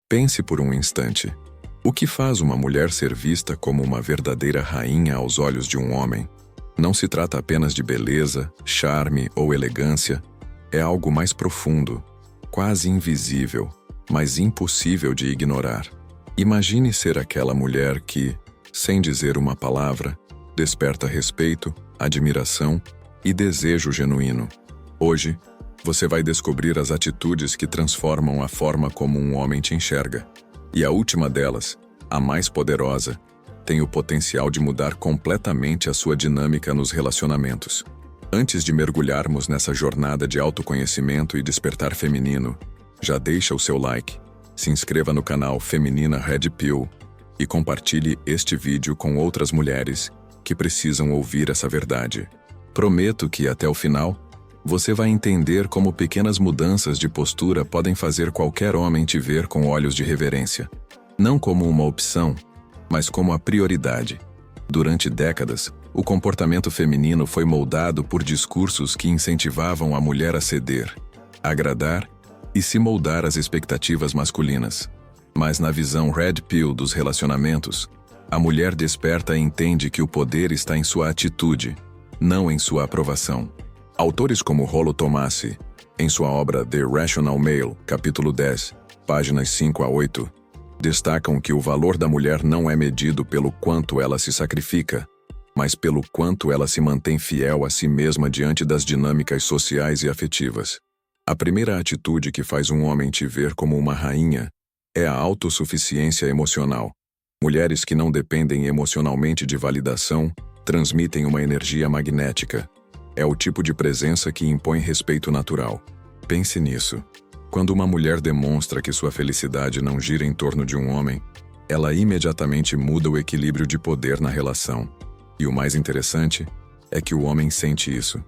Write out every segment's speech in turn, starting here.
Pense por um instante. O que faz uma mulher ser vista como uma verdadeira rainha aos olhos de um homem? Não se trata apenas de beleza, charme ou elegância. É algo mais profundo, quase invisível, mas impossível de ignorar. Imagine ser aquela mulher que, sem dizer uma palavra, desperta respeito, admiração e desejo genuíno. Hoje, você vai descobrir as atitudes que transformam a forma como um homem te enxerga. E a última delas, a mais poderosa, tem o potencial de mudar completamente a sua dinâmica nos relacionamentos. Antes de mergulharmos nessa jornada de autoconhecimento e despertar feminino, já deixa o seu like, se inscreva no canal Feminina Red Pill e compartilhe este vídeo com outras mulheres que precisam ouvir essa verdade. Prometo que até o final, você vai entender como pequenas mudanças de postura podem fazer qualquer homem te ver com olhos de reverência. Não como uma opção, mas como a prioridade. Durante décadas, o comportamento feminino foi moldado por discursos que incentivavam a mulher a ceder, agradar e se moldar às expectativas masculinas. Mas na visão Red Pill dos relacionamentos, a mulher desperta e entende que o poder está em sua atitude, não em sua aprovação. Autores como Rollo Tomassi, em sua obra The Rational Male, capítulo 10, páginas 5 a 8, destacam que o valor da mulher não é medido pelo quanto ela se sacrifica, mas pelo quanto ela se mantém fiel a si mesma diante das dinâmicas sociais e afetivas. A primeira atitude que faz um homem te ver como uma rainha é a autossuficiência emocional. Mulheres que não dependem emocionalmente de validação transmitem uma energia magnética. É o tipo de presença que impõe respeito natural. Pense nisso. Quando uma mulher demonstra que sua felicidade não gira em torno de um homem, ela imediatamente muda o equilíbrio de poder na relação. E o mais interessante é que o homem sente isso,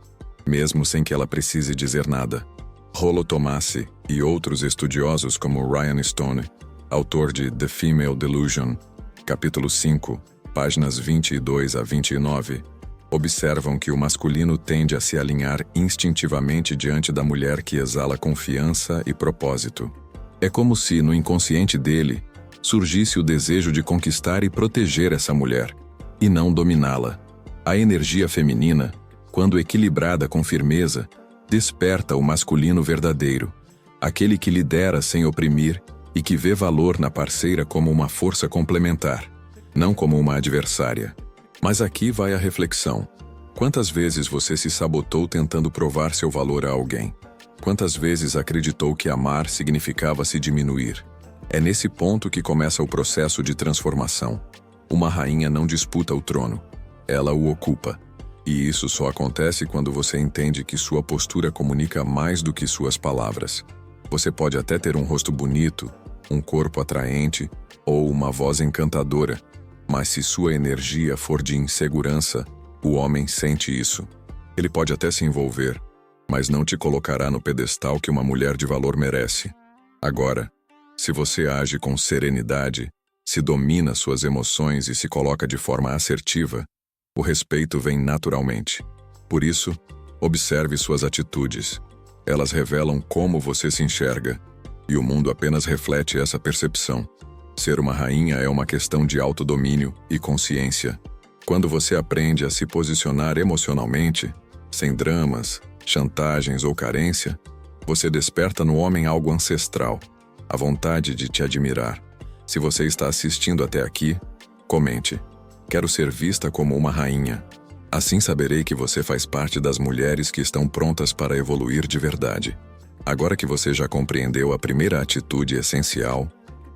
mesmo sem que ela precise dizer nada. Rollo Tomassi e outros estudiosos como Ryan Stone, autor de The Female Delusion, capítulo 5, páginas 22 a 29, observam que o masculino tende a se alinhar instintivamente diante da mulher que exala confiança e propósito. É como se, no inconsciente dele, surgisse o desejo de conquistar e proteger essa mulher, e não dominá-la. A energia feminina, quando equilibrada com firmeza, desperta o masculino verdadeiro, aquele que lidera sem oprimir e que vê valor na parceira como uma força complementar, não como uma adversária. Mas aqui vai a reflexão. Quantas vezes você se sabotou tentando provar seu valor a alguém? Quantas vezes acreditou que amar significava se diminuir? É nesse ponto que começa o processo de transformação. Uma rainha não disputa o trono, ela o ocupa. E isso só acontece quando você entende que sua postura comunica mais do que suas palavras. Você pode até ter um rosto bonito, um corpo atraente ou uma voz encantadora, mas se sua energia for de insegurança, o homem sente isso. Ele pode até se envolver, mas não te colocará no pedestal que uma mulher de valor merece. Agora, se você age com serenidade, se domina suas emoções e se coloca de forma assertiva, o respeito vem naturalmente. Por isso, observe suas atitudes. Elas revelam como você se enxerga, e o mundo apenas reflete essa percepção. Ser uma rainha é uma questão de autodomínio e consciência. Quando você aprende a se posicionar emocionalmente, sem dramas, chantagens ou carência, você desperta no homem algo ancestral, a vontade de te admirar. Se você está assistindo até aqui, comente. Quero ser vista como uma rainha. Assim saberei que você faz parte das mulheres que estão prontas para evoluir de verdade. Agora que você já compreendeu a primeira atitude essencial,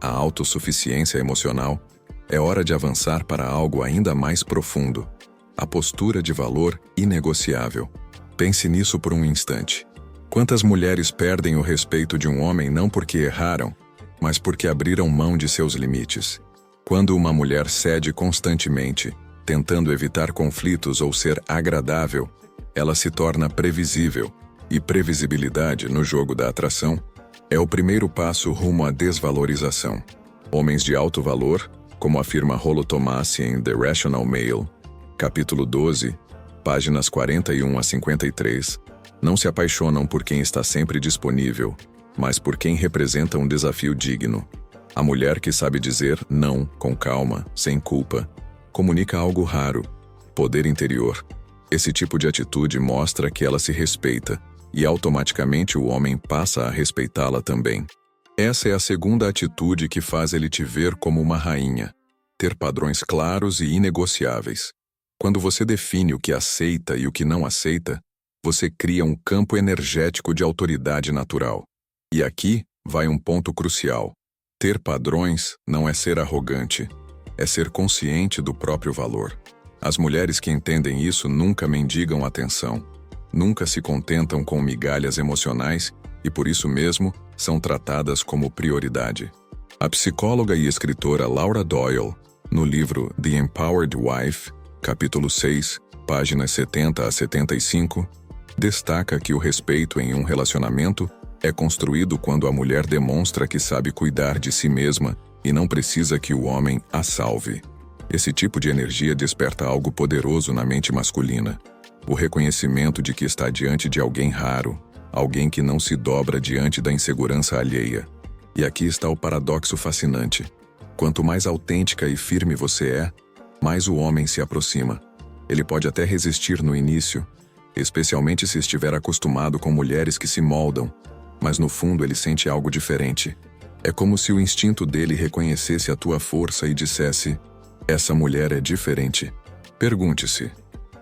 a autossuficiência emocional, é hora de avançar para algo ainda mais profundo, a postura de valor inegociável. Pense nisso por um instante. Quantas mulheres perdem o respeito de um homem não porque erraram, mas porque abriram mão de seus limites? Quando uma mulher cede constantemente, tentando evitar conflitos ou ser agradável, ela se torna previsível, e previsibilidade no jogo da atração é o primeiro passo rumo à desvalorização. Homens de alto valor, como afirma Rollo Tomassi em The Rational Male, capítulo 12, páginas 41 a 53, não se apaixonam por quem está sempre disponível, mas por quem representa um desafio digno. A mulher que sabe dizer não com calma, sem culpa, comunica algo raro: poder interior. Esse tipo de atitude mostra que ela se respeita, e automaticamente o homem passa a respeitá-la também. Essa é a segunda atitude que faz ele te ver como uma rainha: ter padrões claros e inegociáveis. Quando você define o que aceita e o que não aceita, você cria um campo energético de autoridade natural. E aqui vai um ponto crucial: ter padrões não é ser arrogante, é ser consciente do próprio valor. As mulheres que entendem isso nunca mendigam atenção, nunca se contentam com migalhas emocionais e, por isso mesmo, são tratadas como prioridade. A psicóloga e escritora Laura Doyle, no livro The Empowered Wife, capítulo 6, páginas 70 a 75, destaca que o respeito em um relacionamento é construído quando a mulher demonstra que sabe cuidar de si mesma e não precisa que o homem a salve. Esse tipo de energia desperta algo poderoso na mente masculina: o reconhecimento de que está diante de alguém raro, alguém que não se dobra diante da insegurança alheia. E aqui está o paradoxo fascinante: quanto mais autêntica e firme você é, mais o homem se aproxima. Ele pode até resistir no início, especialmente se estiver acostumado com mulheres que se moldam, mas no fundo ele sente algo diferente. É como se o instinto dele reconhecesse a tua força e dissesse: essa mulher é diferente. Pergunte-se: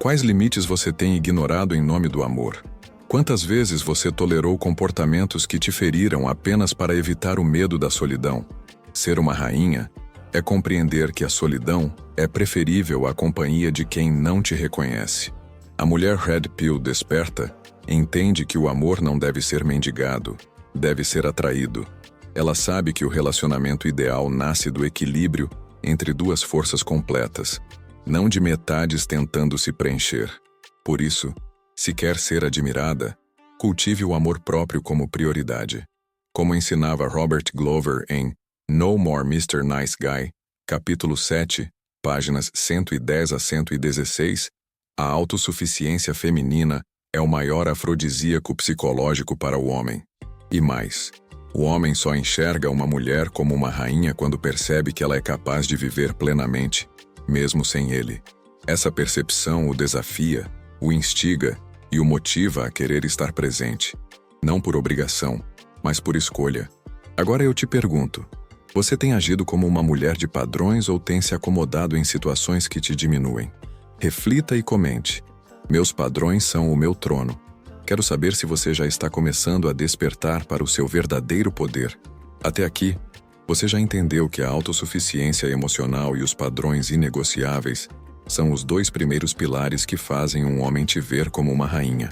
quais limites você tem ignorado em nome do amor? Quantas vezes você tolerou comportamentos que te feriram apenas para evitar o medo da solidão? Ser uma rainha é compreender que a solidão é preferível à companhia de quem não te reconhece. A mulher Red Pill desperta entende que o amor não deve ser mendigado, deve ser atraído. Ela sabe que o relacionamento ideal nasce do equilíbrio entre duas forças completas, não de metades tentando se preencher. Por isso, se quer ser admirada, cultive o amor próprio como prioridade. Como ensinava Robert Glover em No More Mr. Nice Guy, capítulo 7, páginas 110 a 116, a autossuficiência feminina é o maior afrodisíaco psicológico para o homem. E mais, o homem só enxerga uma mulher como uma rainha quando percebe que ela é capaz de viver plenamente, mesmo sem ele. Essa percepção o desafia, o instiga e o motiva a querer estar presente, não por obrigação, mas por escolha. Agora eu te pergunto: você tem agido como uma mulher de padrões ou tem se acomodado em situações que te diminuem? Reflita e comente: meus padrões são o meu trono. Quero saber se você já está começando a despertar para o seu verdadeiro poder. Até aqui, você já entendeu que a autossuficiência emocional e os padrões inegociáveis são os dois primeiros pilares que fazem um homem te ver como uma rainha.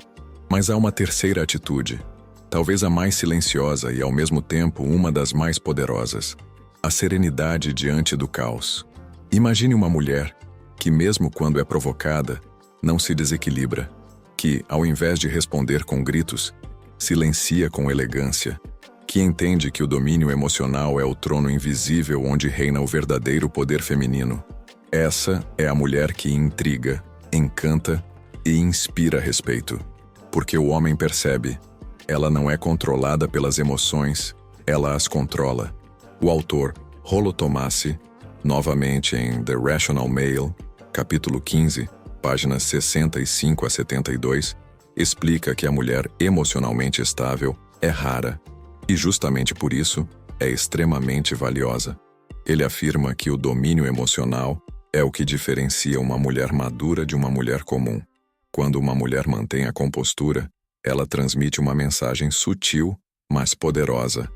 Mas há uma terceira atitude, talvez a mais silenciosa e ao mesmo tempo uma das mais poderosas: a serenidade diante do caos. Imagine uma mulher que, mesmo quando é provocada, não se desequilibra, que, ao invés de responder com gritos, silencia com elegância, que entende que o domínio emocional é o trono invisível onde reina o verdadeiro poder feminino. Essa é a mulher que intriga, encanta e inspira respeito. Porque o homem percebe: ela não é controlada pelas emoções, ela as controla. O autor Rollo Tomassi, novamente em The Rational Male, capítulo 15, páginas 65 a 72, explica que a mulher emocionalmente estável é rara e, justamente por isso, é extremamente valiosa. Ele afirma que o domínio emocional é o que diferencia uma mulher madura de uma mulher comum. Quando uma mulher mantém a compostura, ela transmite uma mensagem sutil, mas poderosa: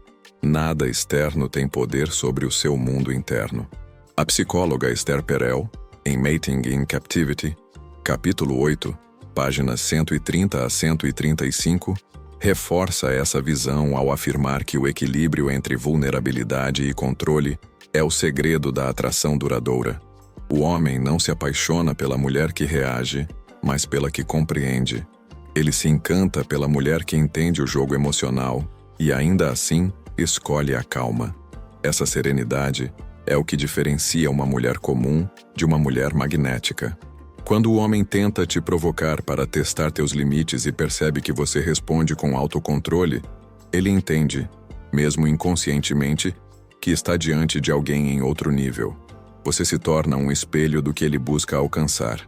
nada externo tem poder sobre o seu mundo interno. A psicóloga Esther Perel, em Mating in Captivity, capítulo 8, páginas 130 a 135, reforça essa visão ao afirmar que o equilíbrio entre vulnerabilidade e controle é o segredo da atração duradoura. O homem não se apaixona pela mulher que reage, mas pela que compreende. Ele se encanta pela mulher que entende o jogo emocional e, ainda assim, escolhe a calma. Essa serenidade é o que diferencia uma mulher comum de uma mulher magnética. Quando o homem tenta te provocar para testar teus limites e percebe que você responde com autocontrole, ele entende, mesmo inconscientemente, que está diante de alguém em outro nível. Você se torna um espelho do que ele busca alcançar.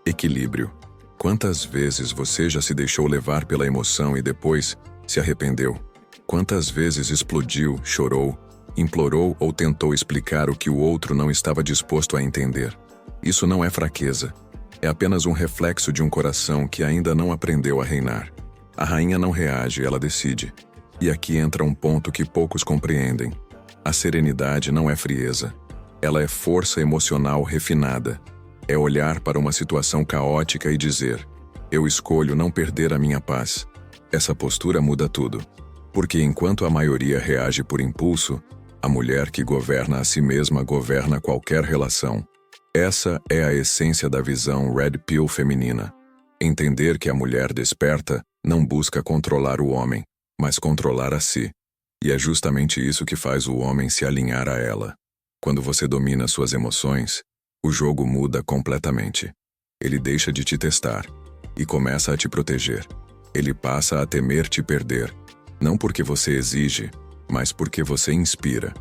Equilíbrio. Quantas vezes você já se deixou levar pela emoção e depois se arrependeu? Quantas vezes explodiu, chorou, implorou ou tentou explicar o que o outro não estava disposto a entender? Isso não é fraqueza. É apenas um reflexo de um coração que ainda não aprendeu a reinar. A rainha não reage, ela decide. E aqui entra um ponto que poucos compreendem. A serenidade não é frieza. Ela é força emocional refinada. É olhar para uma situação caótica e dizer: eu escolho não perder a minha paz. Essa postura muda tudo. Porque enquanto a maioria reage por impulso, a mulher que governa a si mesma governa qualquer relação. Essa é a essência da visão Red Pill feminina. Entender que a mulher desperta não busca controlar o homem, mas controlar a si. E é justamente isso que faz o homem se alinhar a ela. Quando você domina suas emoções, o jogo muda completamente. Ele deixa de te testar e começa a te proteger. Ele passa a temer te perder, não porque você exige, mas porque você inspira.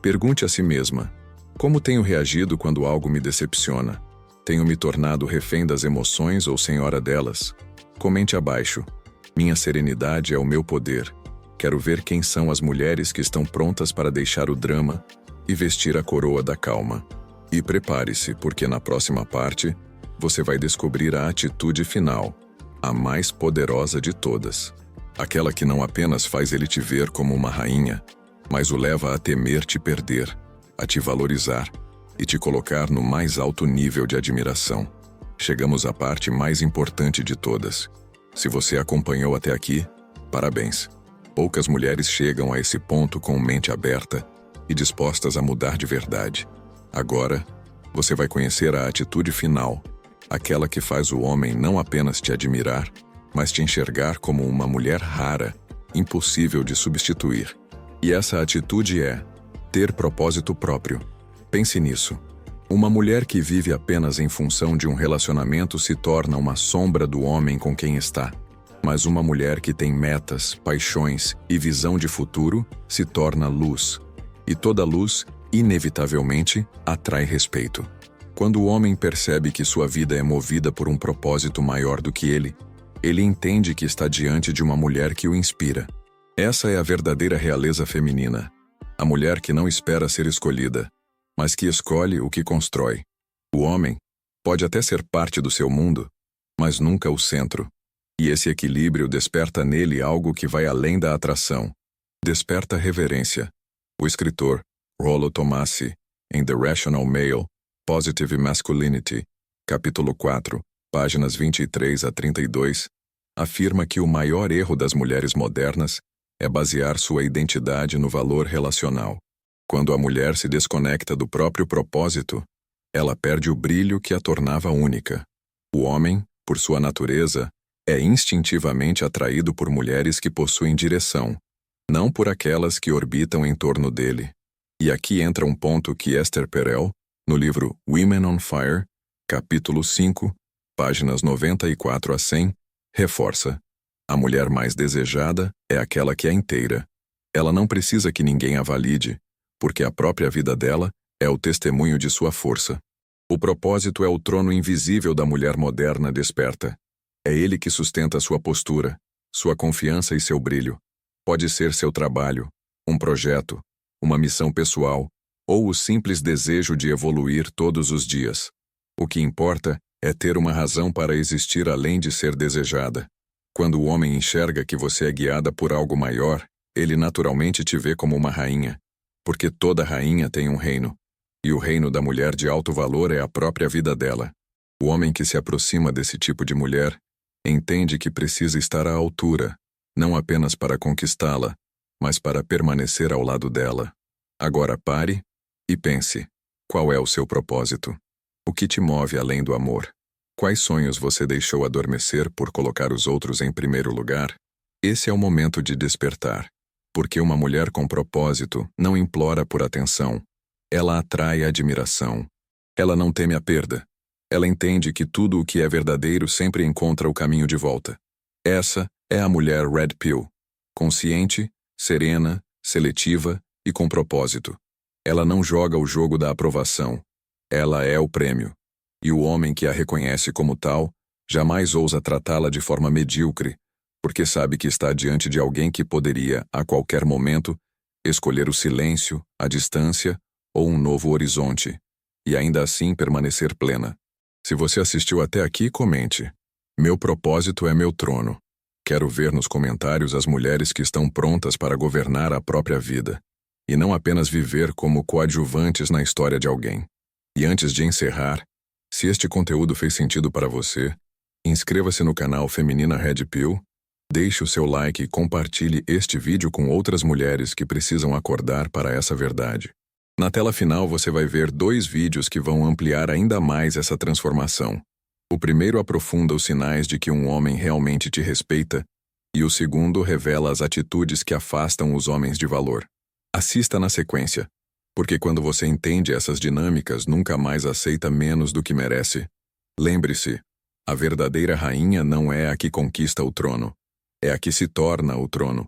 Pergunte a si mesma: como tenho reagido quando algo me decepciona? Tenho me tornado refém das emoções ou senhora delas? Comente abaixo: minha serenidade é o meu poder. Quero ver quem são as mulheres que estão prontas para deixar o drama e vestir a coroa da calma. E prepare-se, porque na próxima parte, você vai descobrir a atitude final, a mais poderosa de todas. Aquela que não apenas faz ele te ver como uma rainha, mas o leva a temer te perder, a te valorizar e te colocar no mais alto nível de admiração. Chegamos à parte mais importante de todas. Se você acompanhou até aqui, parabéns. Poucas mulheres chegam a esse ponto com mente aberta e dispostas a mudar de verdade. Agora, você vai conhecer a atitude final, aquela que faz o homem não apenas te admirar, mas te enxergar como uma mulher rara, impossível de substituir. E essa atitude é ter propósito próprio. Pense nisso. Uma mulher que vive apenas em função de um relacionamento se torna uma sombra do homem com quem está. Mas uma mulher que tem metas, paixões e visão de futuro se torna luz. E toda luz, inevitavelmente, atrai respeito. Quando o homem percebe que sua vida é movida por um propósito maior do que ele entende que está diante de uma mulher que o inspira. Essa é a verdadeira realeza feminina. A mulher que não espera ser escolhida, mas que escolhe o que constrói. O homem pode até ser parte do seu mundo, mas nunca o centro. E esse equilíbrio desperta nele algo que vai além da atração. Desperta reverência. O escritor Rollo Tomassi, em The Rational Male, Positive Masculinity, capítulo 4, páginas 23 a 32, afirma que o maior erro das mulheres modernas é basear sua identidade no valor relacional. Quando a mulher se desconecta do próprio propósito, ela perde o brilho que a tornava única. O homem, por sua natureza, é instintivamente atraído por mulheres que possuem direção, não por aquelas que orbitam em torno dele. E aqui entra um ponto que Esther Perel, no livro Women on Fire, capítulo 5, páginas 94 a 100, reforça. A mulher mais desejada é aquela que é inteira. Ela não precisa que ninguém a valide, porque a própria vida dela é o testemunho de sua força. O propósito é o trono invisível da mulher moderna desperta. É ele que sustenta sua postura, sua confiança e seu brilho. Pode ser seu trabalho, um projeto, uma missão pessoal, ou o simples desejo de evoluir todos os dias. O que importa é ter uma razão para existir além de ser desejada. Quando o homem enxerga que você é guiada por algo maior, ele naturalmente te vê como uma rainha, porque toda rainha tem um reino, e o reino da mulher de alto valor é a própria vida dela. O homem que se aproxima desse tipo de mulher entende que precisa estar à altura, não apenas para conquistá-la, mas para permanecer ao lado dela. Agora pare e pense: qual é o seu propósito? O que te move além do amor? Quais sonhos você deixou adormecer por colocar os outros em primeiro lugar? Esse é o momento de despertar, porque uma mulher com propósito não implora por atenção. Ela atrai a admiração. Ela não teme a perda. Ela entende que tudo o que é verdadeiro sempre encontra o caminho de volta. Essa é a mulher Red Pill, consciente, serena, seletiva e com propósito. Ela não joga o jogo da aprovação. Ela é o prêmio. E o homem que a reconhece como tal jamais ousa tratá-la de forma medíocre, porque sabe que está diante de alguém que poderia, a qualquer momento, escolher o silêncio, a distância ou um novo horizonte, e ainda assim permanecer plena. Se você assistiu até aqui, comente. Meu propósito é meu trono. Quero ver nos comentários as mulheres que estão prontas para governar a própria vida, e não apenas viver como coadjuvantes na história de alguém. E antes de encerrar, se este conteúdo fez sentido para você, inscreva-se no canal Feminina Red Pill, deixe o seu like e compartilhe este vídeo com outras mulheres que precisam acordar para essa verdade. Na tela final você vai ver 2 vídeos que vão ampliar ainda mais essa transformação. O primeiro aprofunda os sinais de que um homem realmente te respeita, e o segundo revela as atitudes que afastam os homens de valor. Assista na sequência, porque quando você entende essas dinâmicas, nunca mais aceita menos do que merece. Lembre-se, a verdadeira rainha não é a que conquista o trono, é a que se torna o trono.